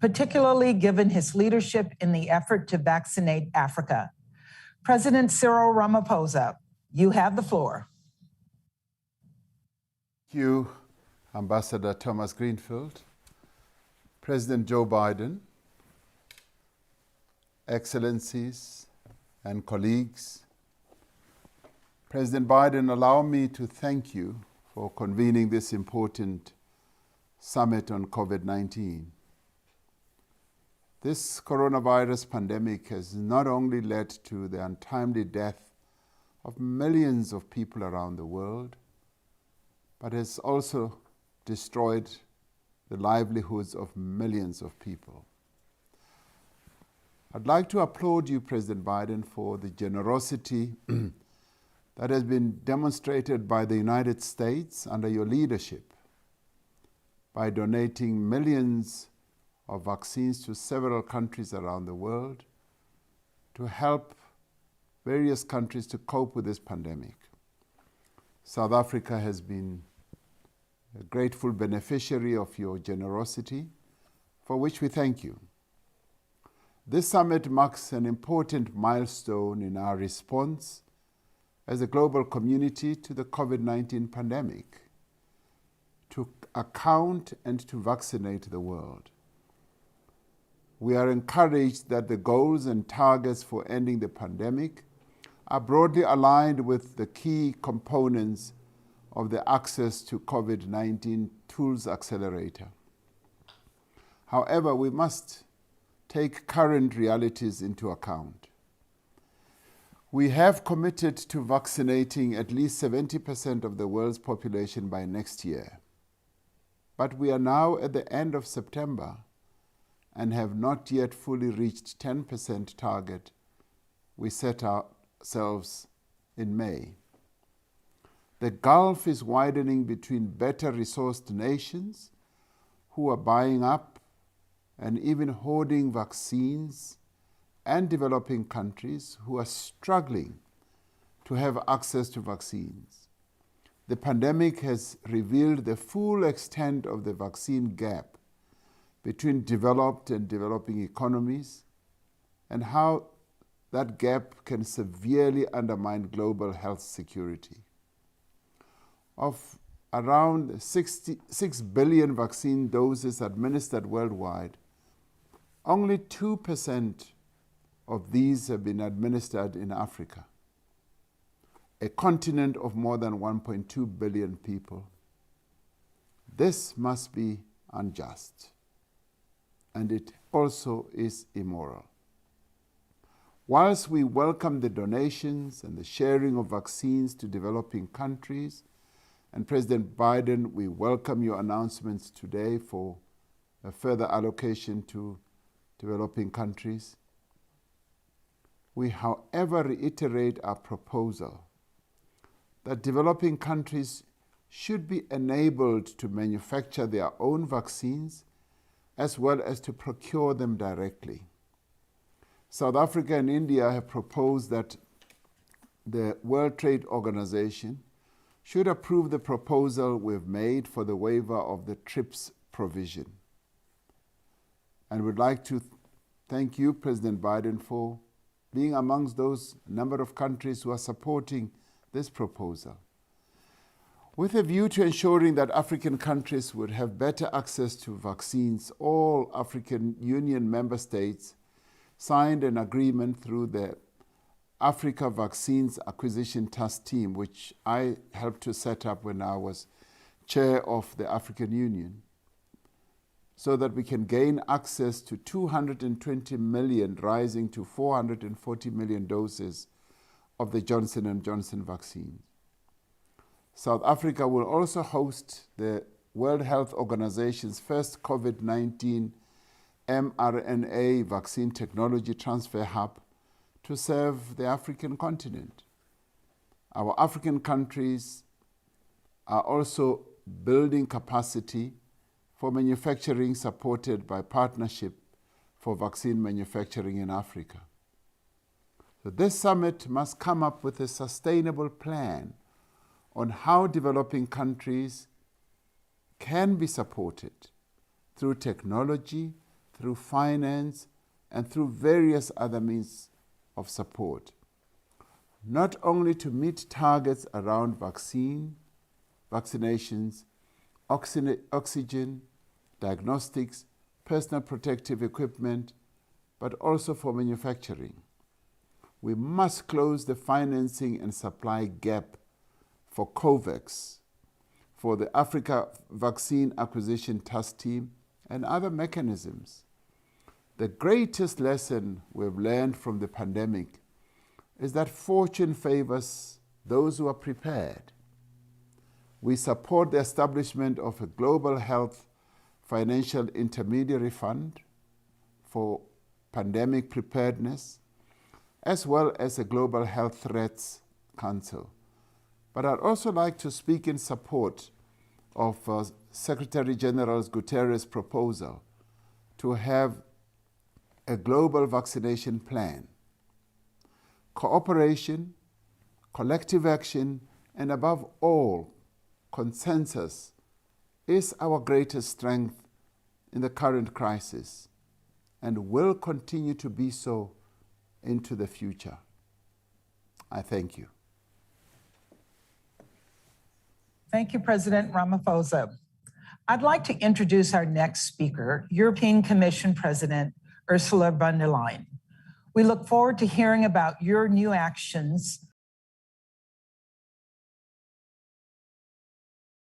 particularly given his leadership in the effort to vaccinate Africa. President Cyril Ramaphosa, you have the floor. Thank you, Ambassador Thomas Greenfield, President Joe Biden, Excellencies and colleagues. President Biden, allow me to thank you for convening this important summit on COVID-19. This coronavirus pandemic has not only led to the untimely death of millions of people around the world, but has also destroyed the livelihoods of millions of people. I'd like to applaud you, President Biden, for the generosity that has been demonstrated by the United States under your leadership by donating millions of vaccines to several countries around the world to help various countries to cope with this pandemic. South Africa has been a grateful beneficiary of your generosity, for which we thank you. This summit marks an important milestone in our response as a global community to the COVID-19 pandemic, to account and to vaccinate the world. We are encouraged that the goals and targets for ending the pandemic are broadly aligned with the key components of the Access to COVID-19 Tools Accelerator. However, we must take current realities into account. We have committed to vaccinating at least 70% of the world's population by next year. But we are now at the end of September and have not yet fully reached 10% target we set ourselves in May. The gulf is widening between better resourced nations who are buying up and even hoarding vaccines and developing countries who are struggling to have access to vaccines. The pandemic has revealed the full extent of the vaccine gap between developed and developing economies and how that gap can severely undermine global health security. Of around 66 billion vaccine doses administered worldwide, only 2% of these have been administered in Africa, a continent of more than 1.2 billion people. This must be unjust, and it also is immoral. Whilst we welcome the donations and the sharing of vaccines to developing countries, and President Biden, we welcome your announcements today for a further allocation to developing countries, we, however, reiterate our proposal that developing countries should be enabled to manufacture their own vaccines as well as to procure them directly. South Africa and India have proposed that the World Trade Organization should approve the proposal we've made for the waiver of the TRIPS provision. And we'd like to thank you, President Biden, for being amongst those number of countries who are supporting this proposal, with a view to ensuring that African countries would have better access to vaccines. All African Union member states signed an agreement through the Africa Vaccines Acquisition Task Team, which I helped to set up when I was chair of the African Union, so that we can gain access to 220 million, rising to 440 million doses of the Johnson & Johnson vaccine. South Africa will also host the World Health Organization's first COVID-19 mRNA vaccine technology transfer hub to serve the African continent. Our African countries are also building capacity for manufacturing supported by Partnership for Vaccine Manufacturing in Africa. So this summit must come up with a sustainable plan on how developing countries can be supported through technology, through finance, and through various other means of support, not only to meet targets around vaccinations, oxygen, diagnostics, personal protective equipment, but also for manufacturing. We must close the financing and supply gap for COVAX, for the Africa Vaccine Acquisition Task Team, and other mechanisms. The greatest lesson we've learned from the pandemic is that fortune favors those who are prepared. We support the establishment of a global health financial intermediary fund for pandemic preparedness, as well as a global health threats council. But I'd also like to speak in support of Secretary General Guterres' proposal to have a global vaccination plan. Cooperation, collective action, and above all, consensus is our greatest strength in the current crisis and will continue to be so into the future. I thank you. Thank you, President Ramaphosa. I'd like to introduce our next speaker, European Commission President Ursula von der Leyen. We look forward to hearing about your new actions